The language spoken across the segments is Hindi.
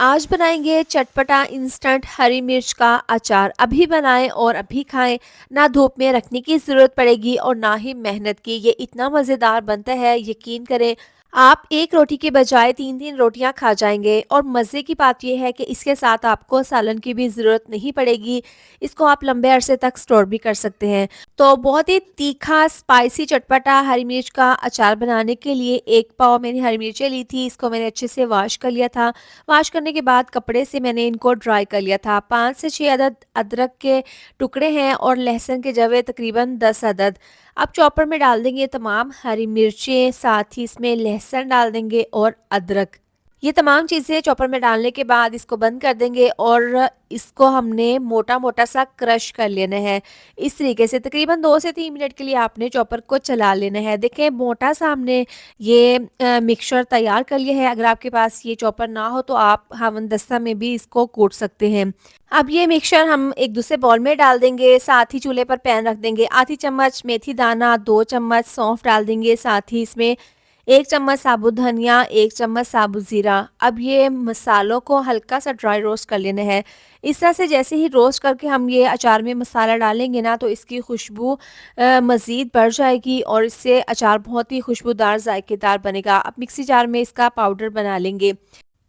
आज बनाएंगे चटपटा इंस्टेंट हरी मिर्च का अचार। अभी बनाएं और अभी खाएं। ना धूप में रखने की ज़रूरत पड़ेगी और ना ही मेहनत की। ये इतना मज़ेदार बनता है, यकीन करें। आप एक रोटी के बजाय 3-3 रोटियां खा जाएंगे। और मज़े की बात यह है कि इसके साथ आपको सालन की भी ज़रूरत नहीं पड़ेगी। इसको आप लंबे अरसे तक स्टोर भी कर सकते हैं। तो बहुत ही तीखा स्पाइसी चटपटा हरी मिर्च का अचार बनाने के लिए 1 पाव मैंने हरी मिर्चें ली थी। इसको मैंने अच्छे से वॉश कर लिया था। वॉश करने के बाद कपड़े से मैंने इनको ड्राई कर लिया था। 5 से 6 अदद अदरक के टुकड़े हैं और लहसुन के जवे तकरीबन 10 अदद। अब चॉपर में डाल देंगे तमाम हरी मिर्चें, साथ ही इसमें लहसुन डाल देंगे और अदरक। ये तमाम चीज़ें चॉपर में डालने के बाद इसको बंद कर देंगे और इसको हमने मोटा मोटा सा क्रश कर लेना है। इस तरीके से तकरीबन 2 से 3 मिनट के लिए आपने चॉपर को चला लेना है। देखें, मोटा सा हमने ये मिक्सचर तैयार कर लिया है। अगर आपके पास ये चॉपर ना हो तो आप हमदस्ता में भी इसको कूट सकते हैं। अब ये मिक्सचर हम एक दूसरे बाउल में डाल देंगे। साथ ही चूल्हे पर पैन रख देंगे। आधी चम्मच मेथी दाना, 2 चम्मच सौंफ डाल देंगे। साथ ही इसमें 1 चम्मच साबुत धनिया, 1 चम्मच साबुत ज़ीरा। अब ये मसालों को हल्का सा ड्राई रोस्ट कर लेना है। इस तरह से जैसे ही रोस्ट करके हम ये अचार में मसाला डालेंगे ना, तो इसकी खुशबू मज़ीद बढ़ जाएगी और इससे अचार बहुत ही खुशबूदार जायकेदार बनेगा। अब मिक्सी जार में इसका पाउडर बना लेंगे।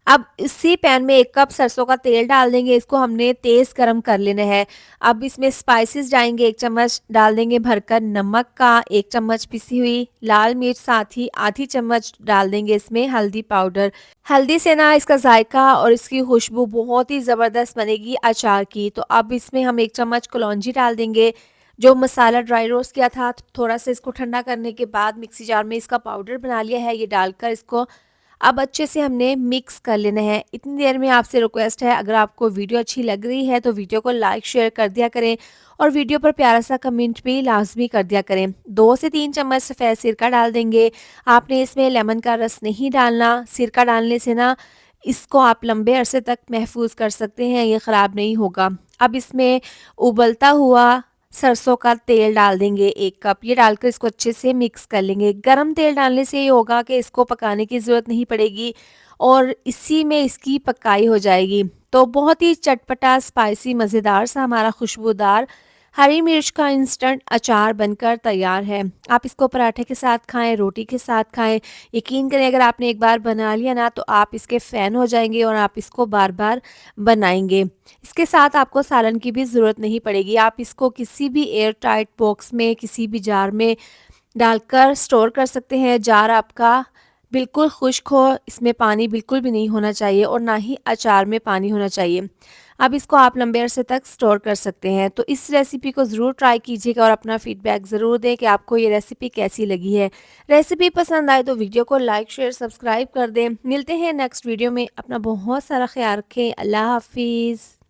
अब इसी पैन में 1 कप सरसों का तेल डाल देंगे। इसको हमने तेज़ गरम कर लेना है। अब इसमें स्पाइसेस डालेंगे। 1 चम्मच डाल देंगे भरकर नमक का, 1 चम्मच पिसी हुई लाल मिर्च, साथ ही आधी चम्मच डाल देंगे इसमें हल्दी पाउडर। हल्दी से ना इसका जायका और इसकी खुशबू बहुत ही ज़बरदस्त बनेगी अचार की। तो अब इसमें हम 1 चम्मच कलौंजी डाल देंगे। जो मसाला ड्राई रोस्ट किया था, थोड़ा सा इसको ठंडा करने के बाद मिक्सी जार में इसका पाउडर बना लिया है, ये डालकर इसको अब अच्छे से हमने मिक्स कर लेना है। इतनी देर में आपसे रिक्वेस्ट है, अगर आपको वीडियो अच्छी लग रही है तो वीडियो को लाइक शेयर कर दिया करें और वीडियो पर प्यारा सा कमेंट भी लाजमी कर दिया करें। 2 से 3 चम्मच सफ़ेद सिरका डाल देंगे। आपने इसमें लेमन का रस नहीं डालना। सिरका डालने से ना इसको आप लंबे अरसे तक महफूज कर सकते हैं, ये ख़राब नहीं होगा। अब इसमें उबलता हुआ सरसों का तेल डाल देंगे 1 कप। ये डालकर इसको अच्छे से मिक्स कर लेंगे। गरम तेल डालने से ये होगा कि इसको पकाने की ज़रूरत नहीं पड़ेगी और इसी में इसकी पकाई हो जाएगी। तो बहुत ही चटपटा स्पाइसी मज़ेदार सा हमारा खुशबूदार हरी मिर्च का इंस्टेंट अचार बनकर तैयार है। आप इसको पराठे के साथ खाएं, रोटी के साथ खाएं। यकीन करें, अगर आपने एक बार बना लिया ना, तो आप इसके फ़ैन हो जाएंगे और आप इसको बार बार बनाएंगे। इसके साथ आपको सालन की भी ज़रूरत नहीं पड़ेगी। आप इसको किसी भी एयर टाइट बॉक्स में, किसी भी जार में डालकर स्टोर कर सकते हैं। जार आपका बिल्कुल खुश्क हो, इसमें पानी बिल्कुल भी नहीं होना चाहिए और ना ही अचार में पानी होना चाहिए। अब इसको आप लंबे अरसे तक स्टोर कर सकते हैं। तो इस रेसिपी को ज़रूर ट्राई कीजिएगा और अपना फीडबैक ज़रूर दें कि आपको ये रेसिपी कैसी लगी है। रेसिपी पसंद आए तो वीडियो को लाइक शेयर सब्सक्राइब कर दें। मिलते हैं नेक्स्ट वीडियो में। अपना बहुत सारा ख्याल रखें। अल्लाह हाफिज़।